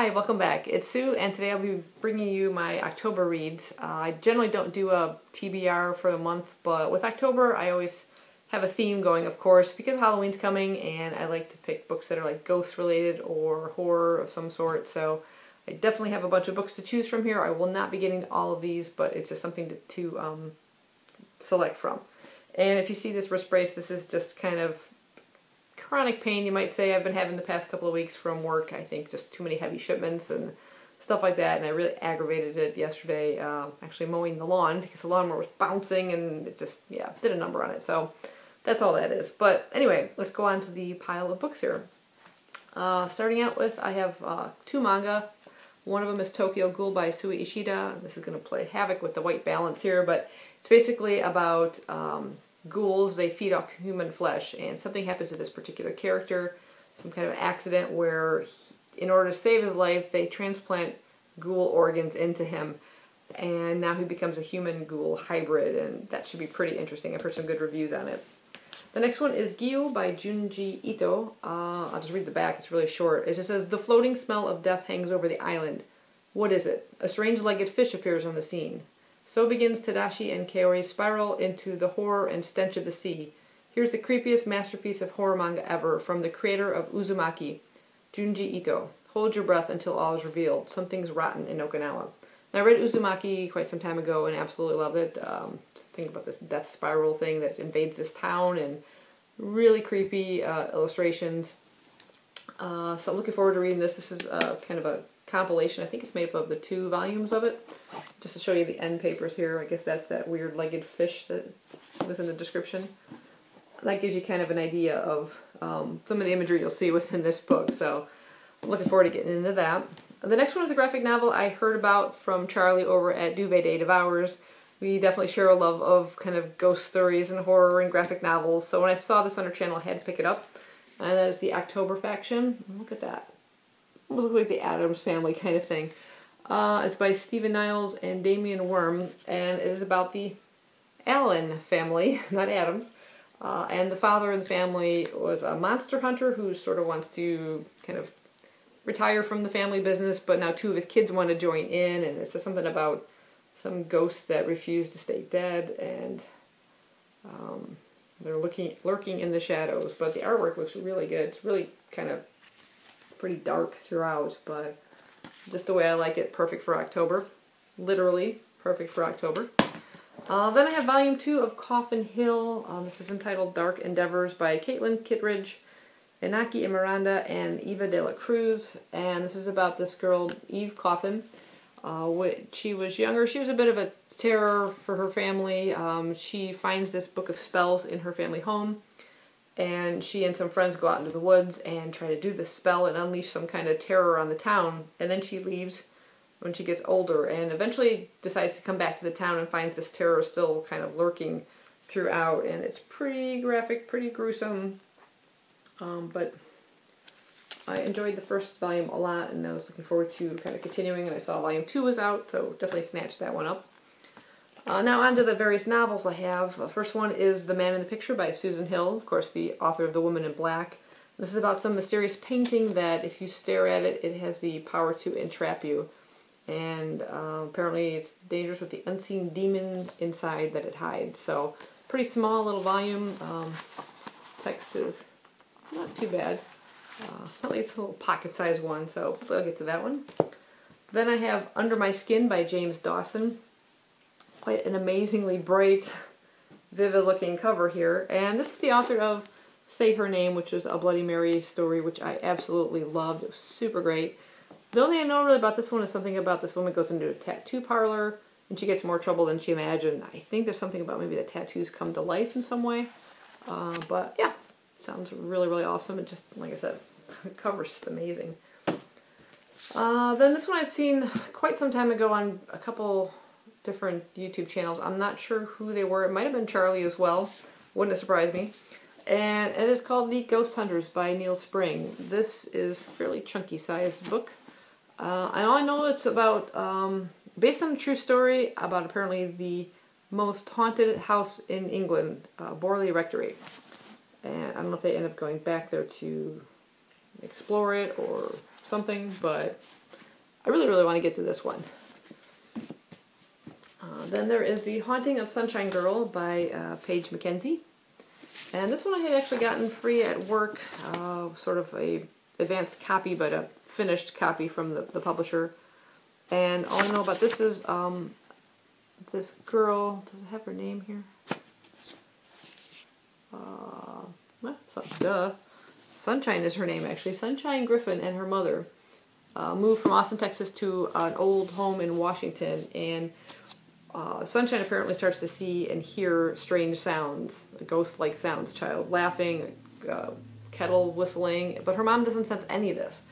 Hi, welcome back. It's Sue, and today I'll be bringing you my October reads. I generally don't do a TBR for the month, but with October I always have a theme going, of course, because Halloween's coming, and I like to pick books that are like ghost related or horror of some sort, so I definitely have a bunch of books to choose from here. I will not be getting to all of these, but it's just something to select from. And if you see this wrist brace, this is just kind of chronic pain, you might say, I've been having the past couple of weeks from work. I think just too many heavy shipments and stuff like that, and I really aggravated it yesterday, actually mowing the lawn because the lawnmower was bouncing and it just, yeah, did a number on it. So that's all that is. But anyway, let's go on to the pile of books here. Starting out with, I have two manga. One of them is Tokyo Ghoul by Sui Ishida. This is going to play havoc with the white balance here, but it's basically about ghouls. They feed off human flesh, and something happens to this particular character, some kind of accident where in order to save his life they transplant ghoul organs into him, and now he becomes a human ghoul hybrid, and that should be pretty interesting. I've heard some good reviews on it. The next one is Gyo by Junji Ito. I'll just read the back, it's really short. It just says, "The floating smell of death hangs over the island. What is it? A strange-legged fish appears on the scene. So begins Tadashi and Kaori's spiral into the horror and stench of the sea. Here's the creepiest masterpiece of horror manga ever from the creator of Uzumaki, Junji Ito. Hold your breath until all is revealed. Something's rotten in Okinawa." And I read Uzumaki quite some time ago and absolutely loved it. Just think about this death spiral thing that invades this town, and really creepy illustrations. So I'm looking forward to reading this. This is kind of a compilation. I think it's made up of the 2 volumes of it. Just to show you the end papers here, I guess that's that weird legged fish that was in the description. That gives you kind of an idea of some of the imagery you'll see within this book, so I'm looking forward to getting into that. The next one is a graphic novel I heard about from Charlie over at Duvet Day Devours. We definitely share a love of kind of ghost stories and horror and graphic novels, so when I saw this on her channel I had to pick it up. And that is the October Faction. Look at that. It looks like the Addams Family kind of thing. It's by Stephen Niles and Damian Worm, and it is about the Allen family, not Addams. And the father in the family was a monster hunter who sort of wants to kind of retire from the family business, but now 2 of his kids want to join in, and it says something about some ghosts that refuse to stay dead, and they're lurking in the shadows. But the artwork looks really good. It's really kind of pretty dark throughout, but just the way I like it, perfect for October. Literally perfect for October. Then I have volume 2 of Coffin Hill. This is entitled Dark Endeavors by Caitlin Kittredge, Inaki Miranda, and Eva de la Cruz. And this is about this girl, Eve Coffin. When she was younger, she was a bit of a terror for her family. She finds this book of spells in her family home, and she and some friends go out into the woods and try to do this spell and unleash some kind of terror on the town. And then she leaves when she gets older and eventually decides to come back to the town and finds this terror still kind of lurking throughout. And it's pretty graphic, pretty gruesome, but I enjoyed the first volume a lot, and I was looking forward to kind of continuing, and I saw volume 2 was out, so definitely snatched that one up. Now on to the various novels I have. The first one is The Man in the Picture by Susan Hill, of course the author of The Woman in Black. This is about some mysterious painting that if you stare at it, it has the power to entrap you. And apparently it's dangerous with the unseen demon inside that it hides. So pretty small little volume. Text is not too bad. At least it's a little pocket-sized one, so I'll get to that one. Then I have Under My Skin by James Dawson. Quite an amazingly bright, vivid-looking cover here. And this is the author of Say Her Name, which is a Bloody Mary story, which I absolutely loved. It was super great. The only thing I know really about this one is something about this woman goes into a tattoo parlor, and she gets more trouble than she imagined. I think there's something about maybe the tattoos come to life in some way. But yeah. Sounds really, really awesome. It just, like I said, the cover's amazing. Then this one I've seen quite some time ago on a couple different YouTube channels. I'm not sure who they were. It might have been Charlie as well. Wouldn't have surprised me. And it is called The Ghost Hunters by Neil Spring. This is a fairly chunky sized book. And all I know it's about, based on a true story, about apparently the most haunted house in England, Borley Rectory. And I don't know if they end up going back there to explore it or something, but I really, really want to get to this one. Then there is The Haunting of Sunshine Girl by Paige Mackenzie. And this one I had actually gotten free at work, sort of a advanced copy, but a finished copy from the publisher. And all I know about this is this girl, does it have her name here? Well, duh. Sunshine is her name, actually. Sunshine Griffin and her mother moved from Austin, Texas to an old home in Washington, and Sunshine apparently starts to see and hear strange sounds, ghost-like sounds, a child laughing, kettle whistling, but her mom doesn't sense any of this.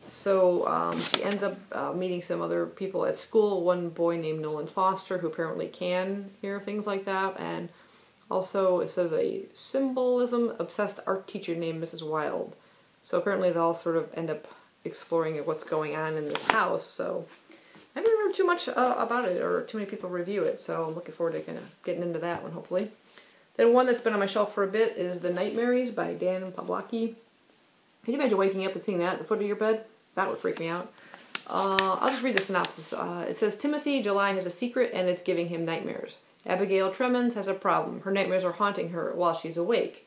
So she ends up meeting some other people at school, one boy named Nolan Foster, who apparently can hear things like that, and also it says a symbolism-obsessed art teacher named Mrs. Wild. So apparently they all sort of end up exploring what's going on in this house, so I haven't heard too much about it, or too many people review it, so I'm looking forward to kind of getting into that one, hopefully. Then one that's been on my shelf for a bit is The Nightmares by Dan Pawlowski. Can you imagine waking up and seeing that at the foot of your bed? That would freak me out. I'll just read the synopsis. It says, Timothy July has a secret and it's giving him nightmares. Abigail Tremens has a problem. Her nightmares are haunting her while she's awake.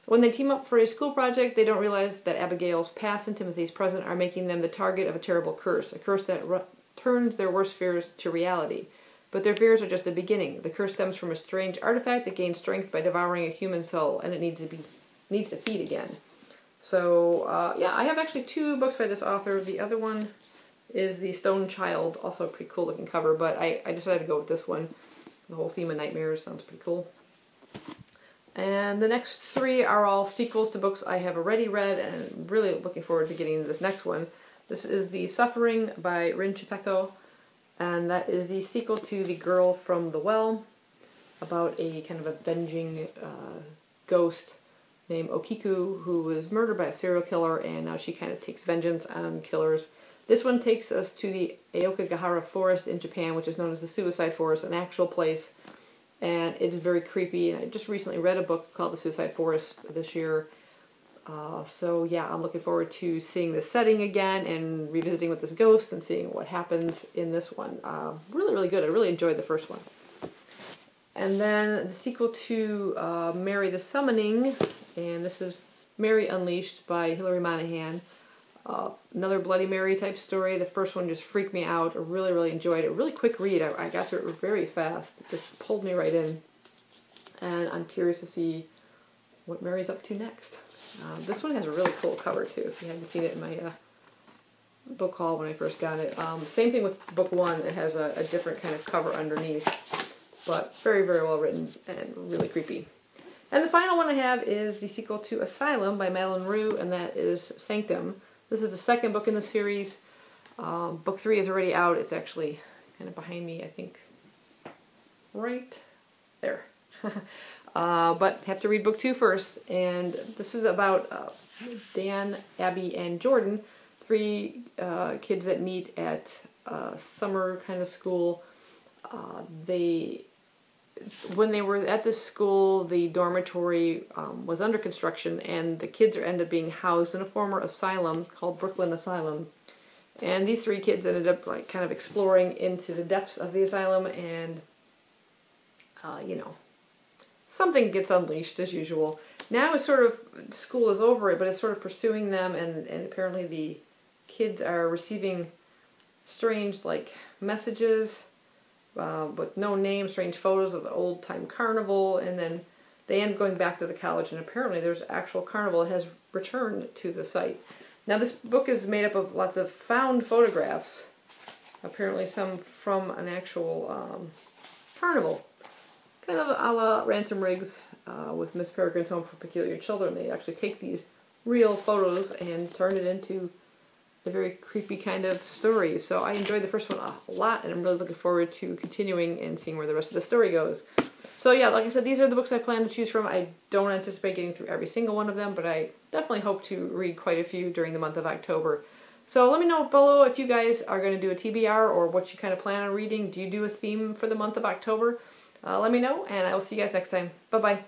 When they team up for a school project, they don't realize that Abigail's past and Timothy's present are making them the target of a terrible curse, a curse that turns their worst fears to reality. But their fears are just the beginning. The curse stems from a strange artifact that gains strength by devouring a human soul, and it needs to feed again. So, yeah, I have actually 2 books by this author. The other one is The Stone Child, also a pretty cool looking cover, but I decided to go with this one. The whole theme of nightmares sounds pretty cool. And the next 3 are all sequels to books I have already read, and I'm really looking forward to getting into this next one. This is The Suffering by Rin Chupeco, and that is the sequel to The Girl from the Well, about a kind of avenging ghost named Okiku who was murdered by a serial killer, and now she kind of takes vengeance on killers. This one takes us to the Aokigahara Forest in Japan, which is known as the Suicide Forest, an actual place, and it's very creepy. And I just recently read a book called The Suicide Forest this year. So yeah, I'm looking forward to seeing the setting again and revisiting with this ghost and seeing what happens in this one. Really, really good. I really enjoyed the first one. And then the sequel to Mary the Summoning, and this is Mary Unleashed by Hilary Monahan. Another Bloody Mary type story. The first one just freaked me out. I really, really enjoyed it. Really quick read. I got through it very fast. It just pulled me right in. And I'm curious to see what Mary's up to next. This one has a really cool cover too, if you hadn't seen it in my book haul when I first got it. Same thing with book 1, it has a different kind of cover underneath, but very, very well written and really creepy. And the final one I have is the sequel to Asylum by Madeline Rue, and that is Sanctum. This is the 2nd book in the series. Book 3 is already out. It's actually kind of behind me, I think, right there. But have to read book 2 first, and this is about Dan, Abby, and Jordan, 3 kids that meet at summer kind of school. When they were at this school, the dormitory was under construction, and the kids end up being housed in a former asylum called Brooklyn Asylum. And these 3 kids ended up like kind of exploring into the depths of the asylum, and you know, something gets unleashed as usual. Now it's sort of, school is over it, but it's sort of pursuing them, and apparently the kids are receiving strange like messages with no name, strange photos of the old-time carnival, and then they end up going back to the college, and apparently there's actual carnival that has returned to the site. Now this book is made up of lots of found photographs, apparently some from an actual carnival. Kind of a la Ransom Riggs with Miss Peregrine's Home for Peculiar Children. They actually take these real photos and turn it into a very creepy kind of story. So I enjoyed the first one a lot, and I'm really looking forward to continuing and seeing where the rest of the story goes. So yeah, like I said, these are the books I plan to choose from. I don't anticipate getting through every single one of them, but I definitely hope to read quite a few during the month of October. So let me know below if you guys are going to do a TBR or what you kind of plan on reading. Do you do a theme for the month of October? Let me know, and I will see you guys next time. Bye-bye.